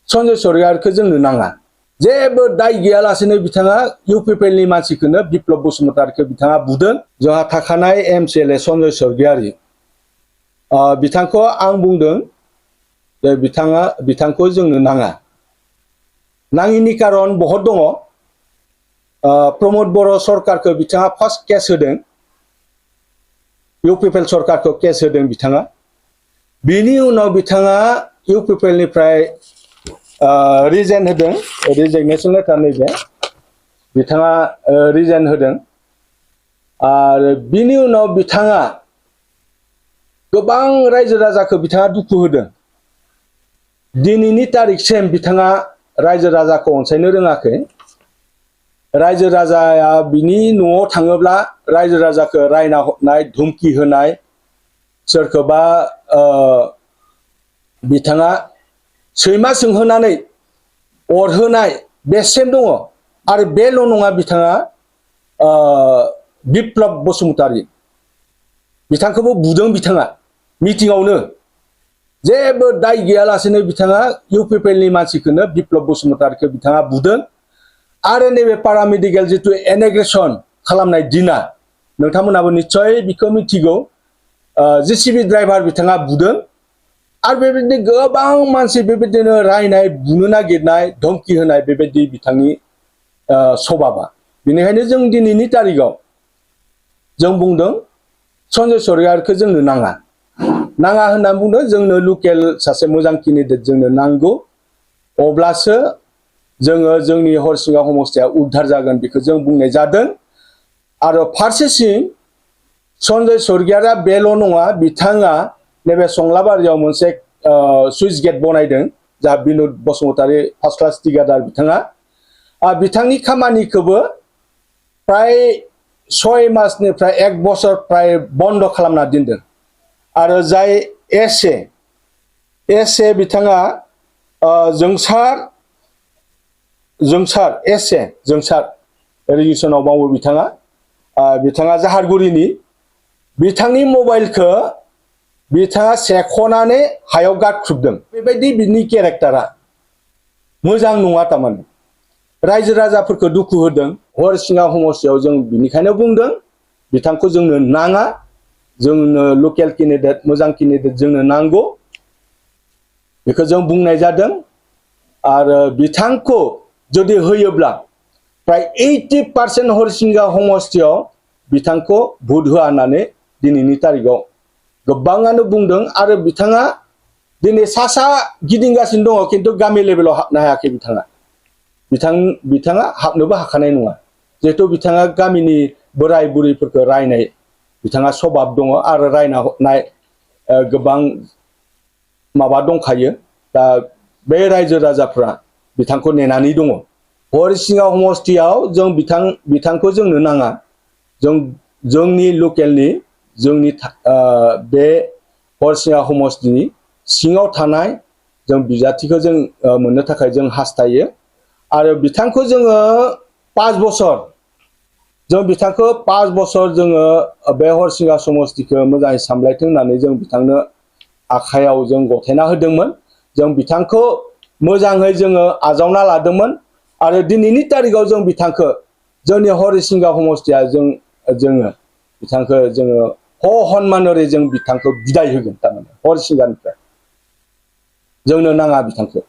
सन्जय सरगियारिखौ जोंनो नाङा जेबो दाय गैयालासेनो बिथाङा इउपिपिएलनि मानसिखौनो बिप्लब बसुमतारिखौ बिथाङा बुदों जोंहा थाखानाय एमसिएलए सन्जय सरगियारि बिथांखौ आं बुंदों जे बिथांखौ जोंनो नाङा नाङिनि कारन बहुत दङ प्रमोद बर' सरकारखौ बिथाङा फार्स्ट केस होदों इउपिपिएल सरकारखौ केस होदों बिथाङा बिनि उनाव बिथाङा इउपिपिएलनिफ्राय रिजाइन होदों रिजिगनेशन लेटार नैबे बिथाङा रिजाइन होदों आरो बिनि उनाव बिथाङा गोबां रायजो राजाखौ बिथाङा दुखु होदों दिनैनि तारिखसिम बिथाङा रायजो राजाखौ अनसायनो रोङाखै रायजो राजाया बिनि न'आव थाङोब्ला रायजो राजाखौ रायना हरनाय धुमकि होनाय सोरखौबा बिथाङा सैमा सोंहोनानै अरहोनाय बेसिम दङ आरो बेल' नङा बिथाङा बिप्लब बसुमतारि बिथांखौबो बुदों बिथाङा मिटिंआवनो जेबो दाय गैयालासेनो बिथाङा इउपिपिएलनि मानसिखौनो बिप्लब बसुमतारिखौ बिथाङा बुदों आरो नैबे पारामेडिकेल जितु इन'ग्रेसन खालामनाय दिना नोंथांमोनाबो निश्चय बिखौ मिथिगौ जेसिबि ड्राइभार बिथाङा बुदों आरो बेबायदिनो गोबां मानसि बेबायदिनो रायनाय बुनो नागिरनाय धमकी होनाय बेबायदि बिथांनि सभाबा बेनिखायनो जों दिनैनि तारिखआव जों बुंदों सन्जय सरगियारिखौ जोंनो नाङा होनना बुंदों जोंनो लकेल सासे मोजां केन्डिडेट जोंनो नांगौ अब्लासो जोङो जोंनि हरिसिंगा समस्तिया उद्धार जागोन बेखौ जों बुंनाय जादों आरो फारसेथिं सन्जय सरगियारिया बेल' नङा बिथाङा नैबे संलाबारियाव मोनसे सुइस गेट बनायदों जा बिनुद बसुमतारि फार्स्ट क्लास टिकादार बिथाङा बिथांनि खामानिखौबो प्राय 6 मासनिफ्राय 1 बोसोर प्राय बन्द खालामना दोनदों आरो जाय एसे बिथाङा जोंसार रिजिसनाव मावो बिथाङा जाहारगुरिनि बिथांनि मबाइलखौ बिथाङा सेख'नानै हायाव गारख्रुबदों बेबायदि बिनि केरेक्टारा मोजां नङा तारमाने रायजो राजाफोरखौ दुखु होदों हरिसिंगा समस्तियाव जों बिनिखायनो बुंदों बिथांखौ जोंनो नाङा जोंनो लकेल केन्डिडेट मोजां केन्डिडेट जोंनो नांगौ बेखौ जों बुंनाय जादों आरो बिथांखौ जुदि होयोब्ला प्राय 80% हरिसिंगा समस्तियाव बिथांखौ भोट होआ होननानै दिनैनि तारिखआव गोबाङानो बुंदों आरो बिथाङा दिनै सा गिदिंगासिनो दङ खिन्थु गामि लेभेलाव हाबनो हायाखै बिथाङा हाबनोबो हाखानाय नङा जिहेतु बिथाङा गामिनि बोराय बुरैफोरखौ रायनाय बिथाङा सभाब दङ आरो रायना हरनाय गोबां माबा दंखायो दा बे रायजो राजाफ्रा बिथांखौ नेनानै दङ हरिसिंगा समस्तियाव जों बिथांखौ जोंनो नाङा जोंनि लकेलनि जोंनि बे हरिसिंगा समस्तिनि सिङाव थानाय जों बिजाथिखौ जों मोननो थाखाय जों हास्थायो आरो बिथांखौ जोङो 5 बोसोर जों बिथांखौ 5 बोसोर जोङो बे हरिसिंगा समस्तिखौ मोजाङै सामलायथों होननानै जों बिथांनो आखायाव जों गथायना होदोंमोन जों बिथांखौ मोजाङै जोङो आजावना लादोंमोन आरो दिनैनि तारिखआव जों बिथांखौ जोंनि हरिसिंगा समस्तिया जोङो बिथांखौ जोङो हनमानरै जों बिथांखौ बिदाय होगोन तारमाने हरिसिंगानिफ्राय जोंनो नाङा बिथांखौ